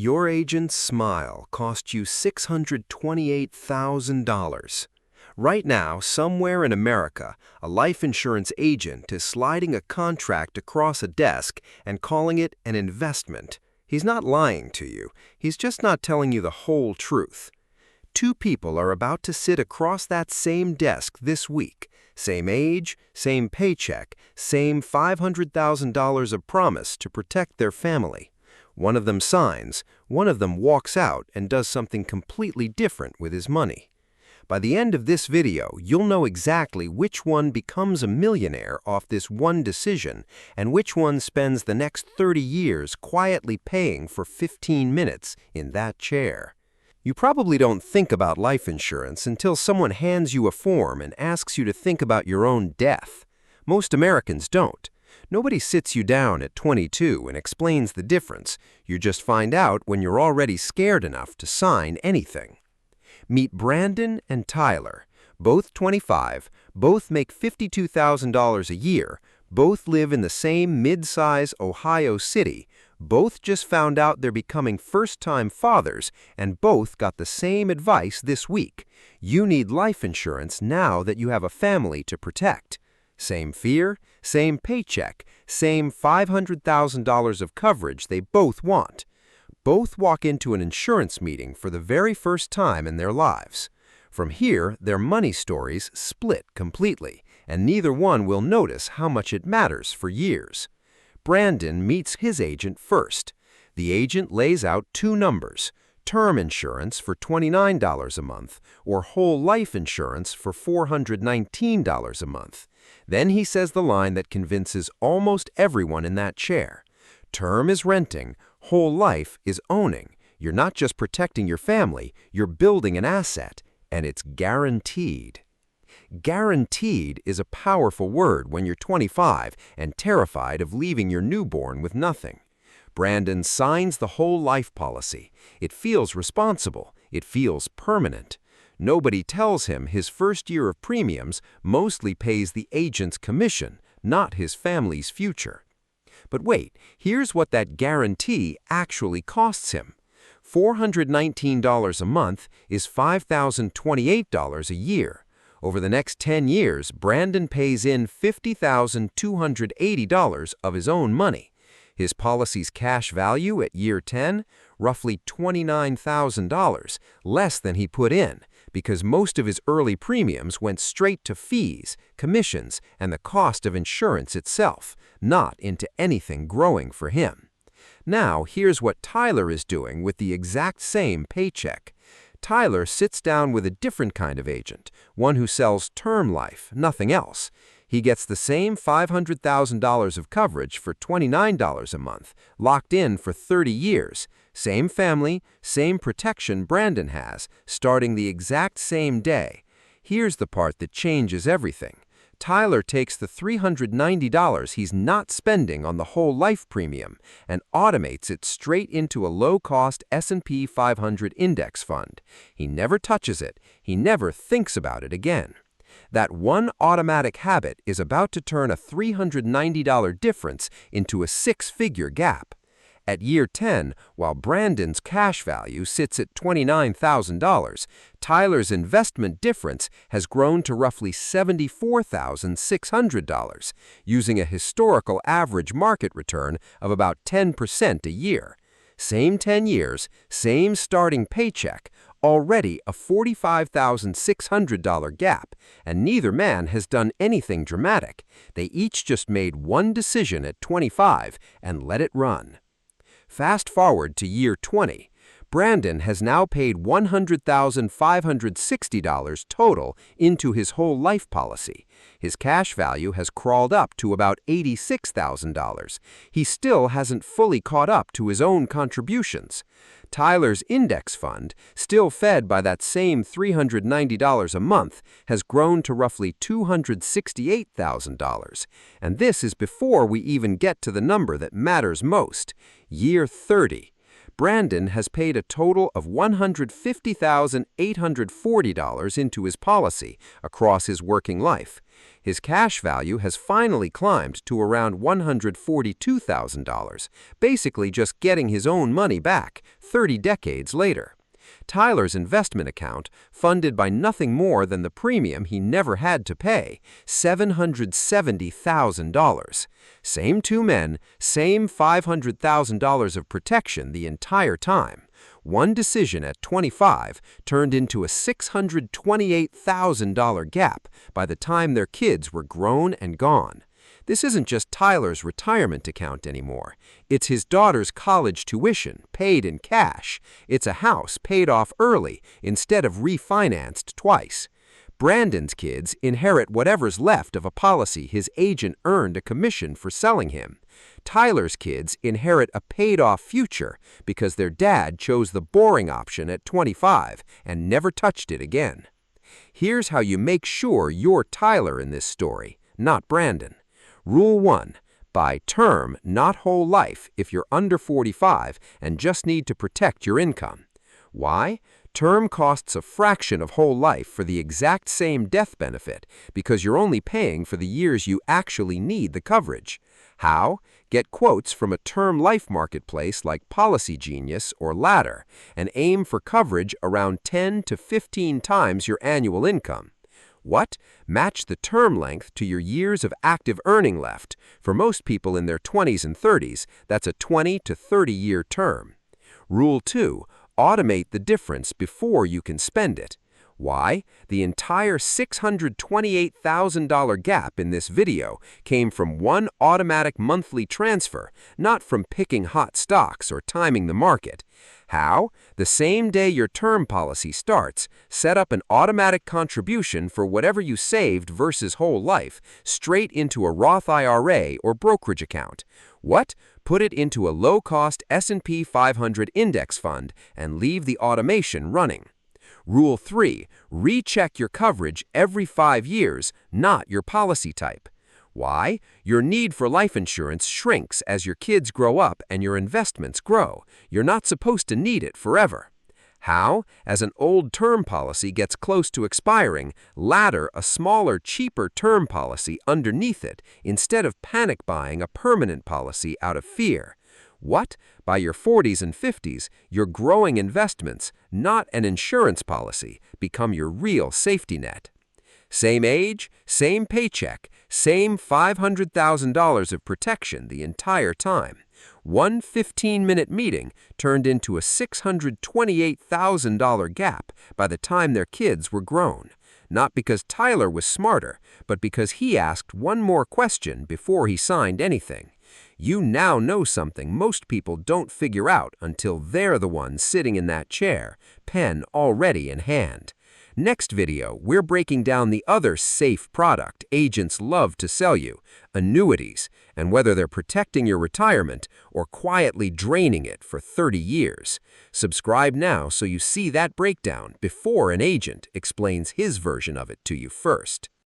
Your agent's smile cost you $628,000. Right now, somewhere in America, a life insurance agent is sliding a contract across a desk and calling it an investment. He's not lying to you. He's just not telling you the whole truth. Two people are about to sit across that same desk this week. Same age, same paycheck, same $500,000 of promise to protect their family. One of them signs, one of them walks out and does something completely different with his money. By the end of this video, you'll know exactly which one becomes a millionaire off this one decision and which one spends the next 30 years quietly paying for 15 minutes in that chair. You probably don't think about life insurance until someone hands you a form and asks you to think about your own death. Most Americans don't. Nobody sits you down at 22 and explains the difference. You just find out when you're already scared enough to sign anything. Meet Brandon and Tyler, both 25, both make $52,000 a year, both live in the same mid-size Ohio city, both just found out they're becoming first-time fathers, and both got the same advice this week. You need life insurance now that you have a family to protect. Same fear, same paycheck, same $500,000 of coverage they both want. Both walk into an insurance meeting for the very first time in their lives. From here, their money stories split completely, and neither one will notice how much it matters for years. Brandon meets his agent first. The agent lays out two numbers: term insurance for $29 a month or whole life insurance for $419 a month. Then he says the line that convinces almost everyone in that chair. Term is renting, whole life is owning. You're not just protecting your family, you're building an asset, and it's guaranteed. Guaranteed is a powerful word when you're 25 and terrified of leaving your newborn with nothing. Brandon signs the whole life policy. It feels responsible. It feels permanent. Nobody tells him his first year of premiums mostly pays the agent's commission, not his family's future. But wait, here's what that guarantee actually costs him. $419 a month is $5,028 a year. Over the next 10 years, Brandon pays in $50,280 of his own money. His policy's cash value at year 10, roughly $29,000, less than he put in, because most of his early premiums went straight to fees, commissions, and the cost of insurance itself, not into anything growing for him. Now, here's what Tyler is doing with the exact same paycheck. Tyler sits down with a different kind of agent, one who sells term life, nothing else. He gets the same $500,000 of coverage for $29 a month, locked in for 30 years. Same family, same protection Brandon has, starting the exact same day. Here's the part that changes everything. Tyler takes the $390 he's not spending on the whole life premium and automates it straight into a low-cost S&P 500 index fund. He never touches it. He never thinks about it again. That one automatic habit is about to turn a $390 difference into a six-figure gap. At year 10, while Brandon's cash value sits at $29,000, Tyler's investment difference has grown to roughly $74,600, using a historical average market return of about 10% a year. Same 10 years, same starting paycheck, already a $45,600 gap, and neither man has done anything dramatic. They each just made one decision at 25 and let it run. Fast forward to year 20. Brandon has now paid $100,560 total into his whole life policy. His cash value has crawled up to about $86,000. He still hasn't fully caught up to his own contributions. Tyler's index fund, still fed by that same $390 a month, has grown to roughly $268,000. And this is before we even get to the number that matters most, year 30. Brandon has paid a total of $150,840 into his policy across his working life. His cash value has finally climbed to around $142,000, basically just getting his own money back 30 decades later. Tyler's investment account, funded by nothing more than the premium he never had to pay, $770,000. Same two men, same $500,000 of protection the entire time. One decision at 25 turned into a $628,000 gap by the time their kids were grown and gone. This isn't just Tyler's retirement account anymore. It's his daughter's college tuition, paid in cash. It's a house paid off early instead of refinanced twice. Brandon's kids inherit whatever's left of a policy his agent earned a commission for selling him. Tyler's kids inherit a paid-off future because their dad chose the boring option at 25 and never touched it again. Here's how you make sure you're Tyler in this story, not Brandon. Rule 1. Buy term, not whole life, if you're under 45 and just need to protect your income. Why? Term costs a fraction of whole life for the exact same death benefit because you're only paying for the years you actually need the coverage. How? Get quotes from a term life marketplace like Policy Genius or Ladder and aim for coverage around 10 to 15 times your annual income. What? Match the term length to your years of active earning left. For most people in their 20s and 30s, that's a 20 to 30-year term. Rule 2. Automate the difference before you can spend it. Why? The entire $628,000 gap in this video came from one automatic monthly transfer, not from picking hot stocks or timing the market. How? The same day your term policy starts, set up an automatic contribution for whatever you saved versus whole life straight into a Roth IRA or brokerage account. What? Put it into a low-cost S&P 500 index fund and leave the automation running. Rule 3. Recheck your coverage every 5 years, not your policy type. Why? Your need for life insurance shrinks as your kids grow up and your investments grow. You're not supposed to need it forever. How? As an old term policy gets close to expiring, ladder a smaller, cheaper term policy underneath it instead of panic buying a permanent policy out of fear. What? By your 40s and 50s, your growing investments, not an insurance policy, become your real safety net. Same age, same paycheck, same $500,000 of protection the entire time. One 15-minute meeting turned into a $628,000 gap by the time their kids were grown. Not because Tyler was smarter, but because he asked one more question before he signed anything. You now know something most people don't figure out until they're the ones sitting in that chair, pen already in hand. Next video, we're breaking down the other safe product agents love to sell you, annuities, and whether they're protecting your retirement or quietly draining it for 30 years. Subscribe now so you see that breakdown before an agent explains his version of it to you first.